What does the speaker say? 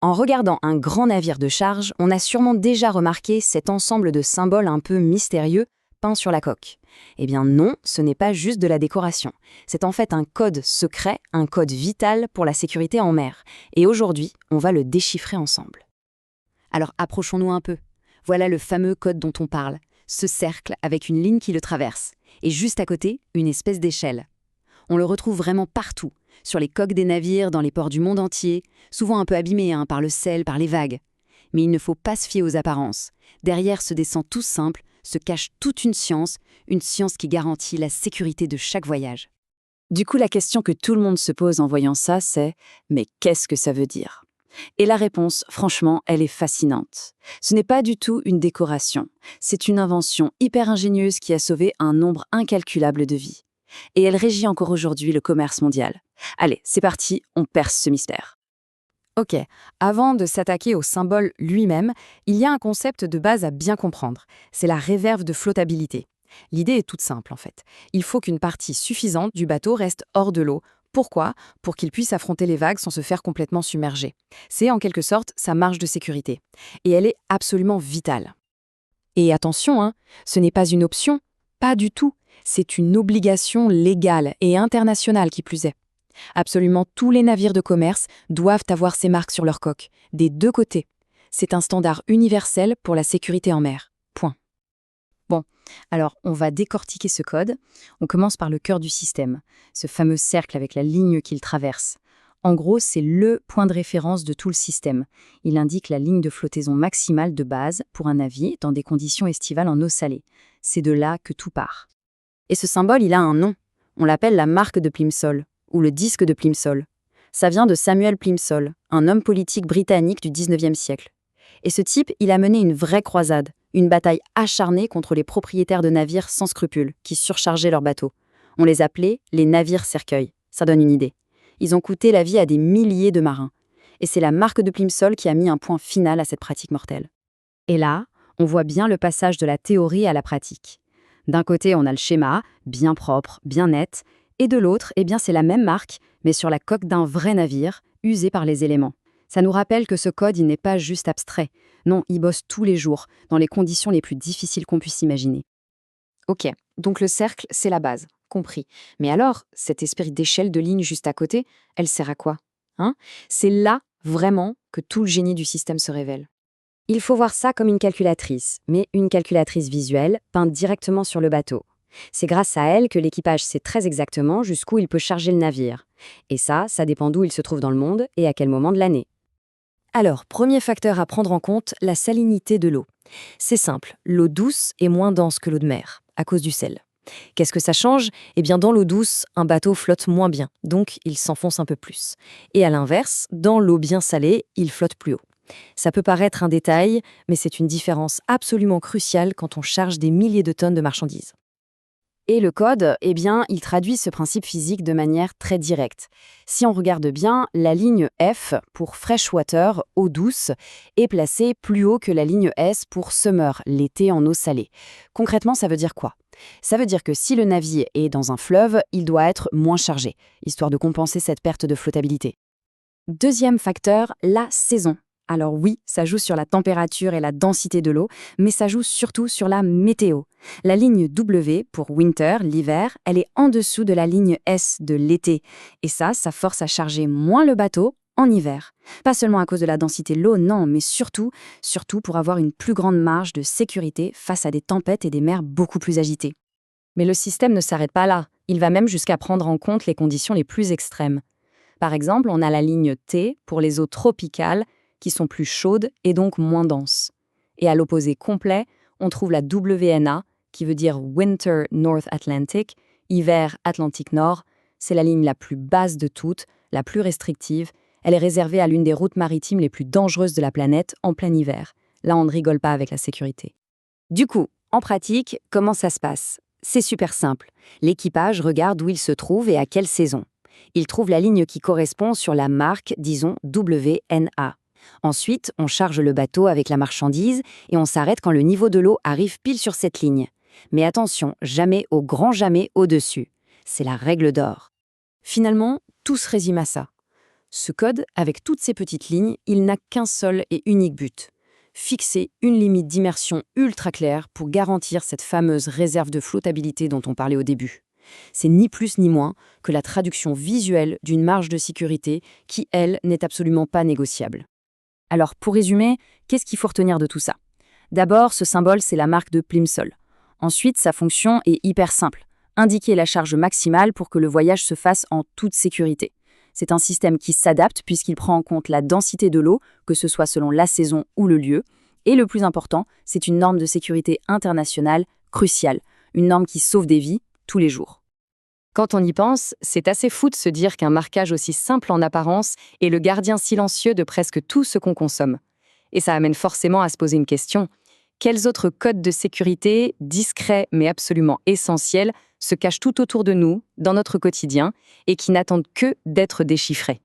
En regardant un grand navire de charge, on a sûrement déjà remarqué cet ensemble de symboles un peu mystérieux peints sur la coque. Eh bien non, ce n'est pas juste de la décoration. C'est en fait un code secret, un code vital pour la sécurité en mer. Et aujourd'hui, on va le déchiffrer ensemble. Alors approchons-nous un peu. Voilà le fameux code dont on parle, ce cercle avec une ligne qui le traverse. Et juste à côté, une espèce d'échelle. On le retrouve vraiment partout, sur les coques des navires, dans les ports du monde entier, souvent un peu abîmés par le sel, par les vagues. Mais il ne faut pas se fier aux apparences. Derrière ce dessin tout simple se cache toute une science qui garantit la sécurité de chaque voyage. Du coup, la question que tout le monde se pose en voyant ça, c'est « mais qu'est-ce que ça veut dire ?» Et la réponse, franchement, elle est fascinante. Ce n'est pas du tout une décoration, c'est une invention hyper ingénieuse qui a sauvé un nombre incalculable de vies. Et elle régit encore aujourd'hui le commerce mondial. Allez, c'est parti, on perce ce mystère. Ok, avant de s'attaquer au symbole lui-même, il y a un concept de base à bien comprendre. C'est la réserve de flottabilité. L'idée est toute simple en fait. Il faut qu'une partie suffisante du bateau reste hors de l'eau. Pourquoi ? Pour qu'il puisse affronter les vagues sans se faire complètement submerger. C'est en quelque sorte sa marge de sécurité. Et elle est absolument vitale. Et attention, ce n'est pas une option, pas du tout. C'est une obligation légale et internationale qui plus est. Absolument tous les navires de commerce doivent avoir ces marques sur leur coque, des deux côtés. C'est un standard universel pour la sécurité en mer. Point. Bon, alors on va décortiquer ce code. On commence par le cœur du système, ce fameux cercle avec la ligne qu'il traverse. En gros, c'est le point de référence de tout le système. Il indique la ligne de flottaison maximale de base pour un navire dans des conditions estivales en eau salée. C'est de là que tout part. Et ce symbole, il a un nom. On l'appelle la marque de Plimsoll, ou le disque de Plimsoll. Ça vient de Samuel Plimsoll, un homme politique britannique du 19e siècle. Et ce type, il a mené une vraie croisade, une bataille acharnée contre les propriétaires de navires sans scrupules, qui surchargeaient leurs bateaux. On les appelait les navires cercueils. Ça donne une idée. Ils ont coûté la vie à des milliers de marins. Et c'est la marque de Plimsoll qui a mis un point final à cette pratique mortelle. Et là, on voit bien le passage de la théorie à la pratique. D'un côté, on a le schéma, bien propre, bien net, et de l'autre, c'est la même marque, mais sur la coque d'un vrai navire, usé par les éléments. Ça nous rappelle que ce code, il n'est pas juste abstrait. Non, il bosse tous les jours, dans les conditions les plus difficiles qu'on puisse imaginer. Ok, donc le cercle, c'est la base, compris. Mais alors, cet esprit d'échelle de ligne juste à côté, elle sert à quoi ? C'est là, vraiment, que tout le génie du système se révèle. Il faut voir ça comme une calculatrice, mais une calculatrice visuelle, peinte directement sur le bateau. C'est grâce à elle que l'équipage sait très exactement jusqu'où il peut charger le navire. Et ça dépend d'où il se trouve dans le monde et à quel moment de l'année. Alors, premier facteur à prendre en compte, la salinité de l'eau. C'est simple, l'eau douce est moins dense que l'eau de mer, à cause du sel. Qu'est-ce que ça change ? Dans l'eau douce, un bateau flotte moins bien, donc il s'enfonce un peu plus. Et à l'inverse, dans l'eau bien salée, il flotte plus haut. Ça peut paraître un détail, mais c'est une différence absolument cruciale quand on charge des milliers de tonnes de marchandises. Et le code, il traduit ce principe physique de manière très directe. Si on regarde bien, la ligne F pour freshwater, eau douce, est placée plus haut que la ligne S pour summer, l'été en eau salée. Concrètement, ça veut dire quoi ? Ça veut dire que si le navire est dans un fleuve, il doit être moins chargé, histoire de compenser cette perte de flottabilité. Deuxième facteur, la saison. Alors oui, ça joue sur la température et la densité de l'eau, mais ça joue surtout sur la météo. La ligne W pour winter, l'hiver, elle est en dessous de la ligne S de l'été. Et ça force à charger moins le bateau en hiver. Pas seulement à cause de la densité de l'eau, non, mais surtout pour avoir une plus grande marge de sécurité face à des tempêtes et des mers beaucoup plus agitées. Mais le système ne s'arrête pas là. Il va même jusqu'à prendre en compte les conditions les plus extrêmes. Par exemple, on a la ligne T pour les eaux tropicales, qui sont plus chaudes et donc moins denses. Et à l'opposé complet, on trouve la WNA, qui veut dire Winter North Atlantic, hiver Atlantique Nord. C'est la ligne la plus basse de toutes, la plus restrictive. Elle est réservée à l'une des routes maritimes les plus dangereuses de la planète en plein hiver. Là, on ne rigole pas avec la sécurité. Du coup, en pratique, comment ça se passe ? C'est super simple. L'équipage regarde où il se trouve et à quelle saison. Il trouve la ligne qui correspond sur la marque, disons, WNA. Ensuite, on charge le bateau avec la marchandise et on s'arrête quand le niveau de l'eau arrive pile sur cette ligne. Mais attention, jamais au grand jamais au-dessus. C'est la règle d'or. Finalement, tout se résume à ça. Ce code, avec toutes ces petites lignes, il n'a qu'un seul et unique but: fixer une limite d'immersion ultra claire pour garantir cette fameuse réserve de flottabilité dont on parlait au début. C'est ni plus ni moins que la traduction visuelle d'une marge de sécurité qui, elle, n'est absolument pas négociable. Alors, pour résumer, qu'est-ce qu'il faut retenir de tout ça? D'abord, ce symbole, c'est la marque de Plimsoll. Ensuite, sa fonction est hyper simple: indiquer la charge maximale pour que le voyage se fasse en toute sécurité. C'est un système qui s'adapte puisqu'il prend en compte la densité de l'eau, que ce soit selon la saison ou le lieu. Et le plus important, c'est une norme de sécurité internationale cruciale, une norme qui sauve des vies tous les jours. Quand on y pense, c'est assez fou de se dire qu'un marquage aussi simple en apparence est le gardien silencieux de presque tout ce qu'on consomme. Et ça amène forcément à se poser une question: quels autres codes de sécurité, discrets mais absolument essentiels, se cachent tout autour de nous, dans notre quotidien, et qui n'attendent que d'être déchiffrés?